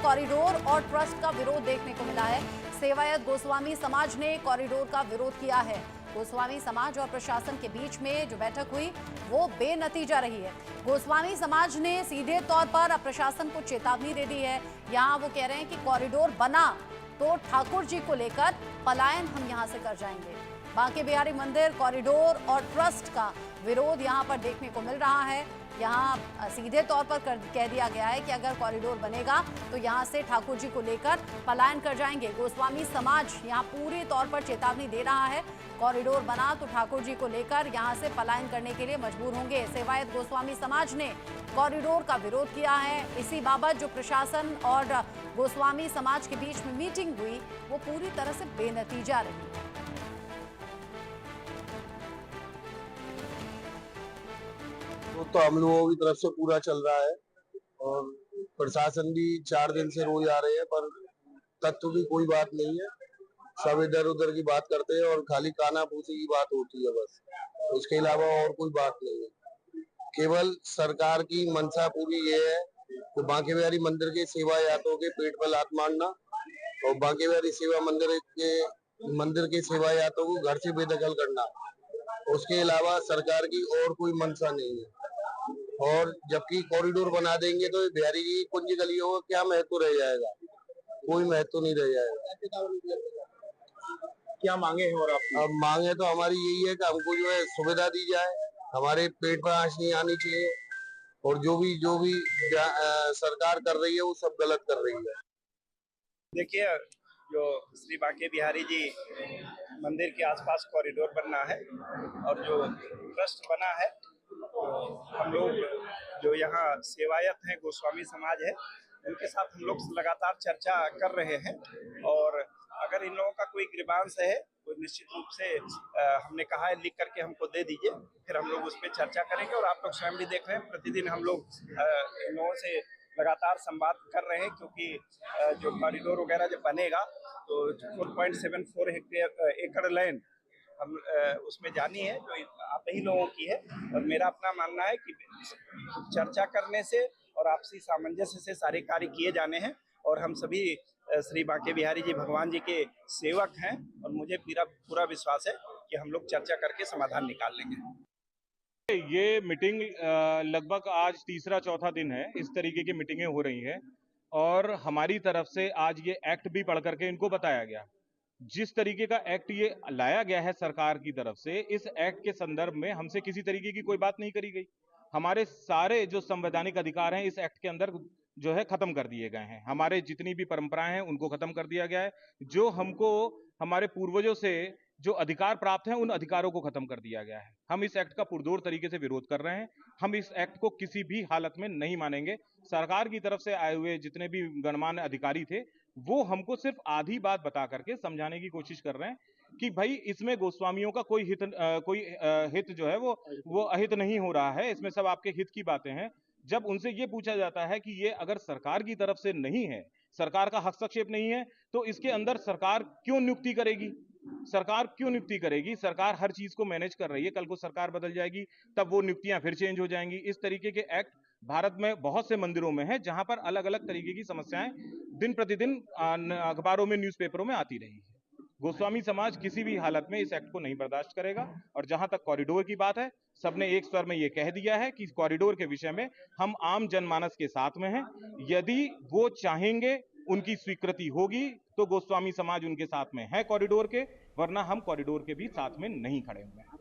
Corridor और trust का विरोध देखने को मिला है। सेवायत गोस्वामी समाज ने कॉरिडोर का विरोध किया है। गोस्वामी समाज और प्रशासन के बीच में जो बैठक हुई वो बेनतीजा रही है। गोस्वामी समाज ने सीधे तौर पर प्रशासन को चेतावनी दे दी है। यहाँ वो कह रहे हैं कि कॉरिडोर बना तो ठाकुर जी को लेकर पलायन हम यहाँ से कर जाएंगे। बांके बिहारी मंदिर कॉरिडोर और ट्रस्ट का विरोध यहाँ पर देखने को मिल रहा है। यहाँ सीधे तौर पर कह दिया गया है कि अगर कॉरिडोर बनेगा तो यहाँ से ठाकुर जी को लेकर पलायन कर जाएंगे। गोस्वामी समाज यहाँ पूरी तौर पर चेतावनी दे रहा है, कॉरिडोर बना तो ठाकुर जी को लेकर यहाँ से पलायन करने के लिए मजबूर होंगे। सेवायत गोस्वामी समाज ने कॉरिडोर का विरोध किया है। इसी बाबत जो प्रशासन और गोस्वामी समाज के बीच में मीटिंग हुई वो पूरी तरह से बेनतीजा रही। तो हम लोगों की तरफ से पूरा चल रहा है और प्रशासन भी 4 दिन से रोज आ रहे हैं, पर तत्व की कोई बात नहीं है। सब इधर उधर की बात करते हैं और खाली कानाफूसी की बात होती है बस, उसके अलावा और कोई बात नहीं है। केवल सरकार की मंशा पूरी ये है कि बांके बिहारी मंदिर के सेवायातों के पेट पर लात मारना और बांके बिहारी सेवा मंदिर के सेवायातों को घर से बेदखल करना। उसके अलावा सरकार की और कोई मंशा नहीं है। और जबकि कॉरिडोर बना देंगे तो बिहारी जी कुंज गलियों का क्या महत्व रह जाएगा? कोई महत्व नहीं रह जाएगा। क्या मांगे हैं और आप? अब मांगे तो हमारी यही है कि हमको जो है सुविधा दी जाए, हमारे पेट पर आंच नहीं आनी चाहिए और जो भी सरकार कर रही है वो सब गलत कर रही है। देखिए, जो श्री बांके बिहारी जी मंदिर के आसपास कॉरिडोर बनना है और जो ट्रस्ट बना है, तो हम लोग जो यहाँ सेवायत हैं गोस्वामी समाज है उनके साथ हम लोग लगातार चर्चा कर रहे हैं और अगर इन लोगों का कोई ग्रीवांस है तो निश्चित रूप से हमने कहा है लिख करके हमको दे दीजिए, फिर हम लोग उस पर चर्चा करेंगे। और आप लोग स्वयं भी देख रहे हैं प्रतिदिन हम लोग इन लोगों से लगातार संवाद कर रहे हैं, क्योंकि जो कॉरिडोर वगैरह जब बनेगा तो 4.74 एकड़ लैंड हम उसमें जानी है जो आप ही लोगों की है। और मेरा अपना मानना है कि चर्चा करने से और आपसी सामंजस्य से सारे कार्य किए जाने हैं और हम सभी श्री बांके बिहारी जी भगवान जी के सेवक हैं और मुझे पूरा विश्वास है कि हम लोग चर्चा करके समाधान निकाल लेंगे। ये मीटिंग लगभग आज तीसरा चौथा दिन है, इस तरीके की मीटिंगें हो रही हैं और हमारी तरफ से आज ये एक्ट भी पढ़ करके इनको बताया गया। जिस तरीके का एक्ट ये लाया गया है सरकार की तरफ से, इस एक्ट के संदर्भ में हमसे किसी तरीके की कोई बात नहीं करी गई। हमारे सारे जो संवैधानिक अधिकार हैं इस एक्ट के अंदर जो है खत्म कर दिए गए हैं। हमारे जितनी भी परंपराएं हैं उनको खत्म कर दिया गया है। जो हमको हमारे पूर्वजों से जो अधिकार प्राप्त हैं उन अधिकारों को खत्म कर दिया गया है। हम इस एक्ट का पुरजोर तरीके से विरोध कर रहे हैं। हम इस एक्ट को किसी भी हालत में नहीं मानेंगे। सरकार की तरफ से आए हुए जितने भी गणमान्य अधिकारी थे वो हमको सिर्फ आधी बात बता करके समझाने की कोशिश कर रहे हैं कि भाई इसमें गोस्वामियों का कोई हित जो है वो अहित नहीं हो रहा है, इसमें सब आपके हित की बातें हैं। जब उनसे ये पूछा जाता है कि ये अगर सरकार की तरफ से नहीं है, सरकार का हस्तक्षेप नहीं है, तो इसके अंदर सरकार क्यों नियुक्ति करेगी? सरकार क्यों नियुक्ति करेगी? सरकार हर चीज को मैनेज कर रही है। कल को सरकार बदल जाएगी तब वो नियुक्तियां फिर चेंज हो जाएंगी। इस तरीके के एक्ट भारत में बहुत से मंदिरों में है जहां पर अलग अलग तरीके की समस्याएं दिन प्रतिदिन अखबारों में, न्यूज़पेपरों में आती रही है। गोस्वामी समाज किसी भी हालत में इस एक्ट को नहीं बर्दाश्त करेगा। और जहां तक कॉरिडोर की बात है, सबने एक स्वर में यह कह दिया है कि कॉरिडोर के विषय में हम आम जनमानस के साथ में हैं। यदि वो चाहेंगे, उनकी स्वीकृति होगी तो गोस्वामी समाज उनके साथ में है कॉरिडोर के, वरना हम कॉरिडोर के भी साथ में नहीं खड़े हुए हैं।